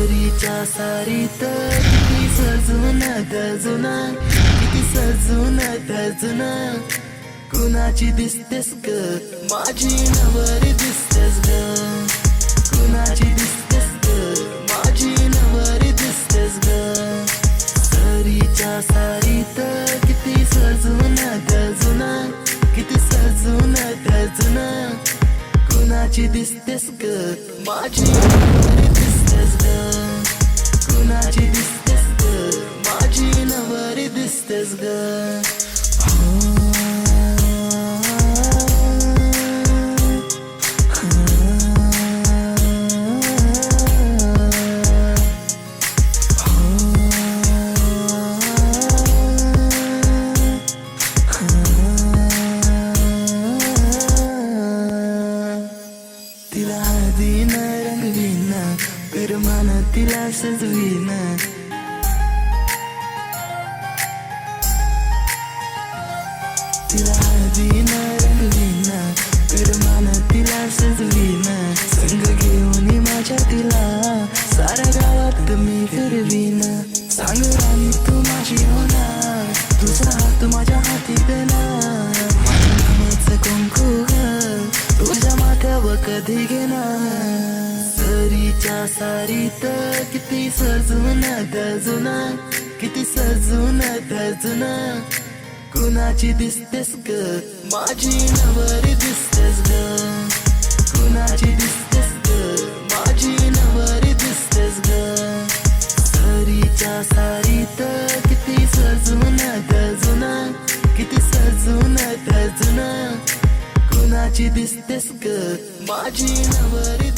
सरीच्या सारीत किती सजून गजून, किती सजून गजून, कुणाची दिसतेस ग माझी नवरी दिसतेस ग, कुणाची दिसतेस ग माझी नवरी दिसतेस ग. सरीच्या सारीत किती सजून गजून, किती सजून गजून, कुणाची दिसतेस ग माझी नवरी दिसतेस ग, कुणाची दिसतेस ग माझी नवरी दिसतेस ग. तिला हळदीन रंगवीन, पिरमान तिला सजवीन, तिला हळदीन रंगवीन, पिरमान तिला सजवीन, संग घेऊन माझ्या तिला साऱ्या गावात मी फिरवीन. सांग राणी तू माझी होणार, तुझा हात माझ्या हाती देणार, माझ्या नामाचं कुंकू तुझ्या माथ्यावर कधी घेणार. सरीच्या सारीत किती सजून गजून, किती सजून गजून, कुणाची दिसतेस ग माझी नवरी दिसतेस ग, कुणाची दिसतेस ग माझी नवरी दिसतेस ग. सरीच्या सारीत किती सजून गजून, किती सजून गजून, कुणाची दिसतेस ग माझी नवरी.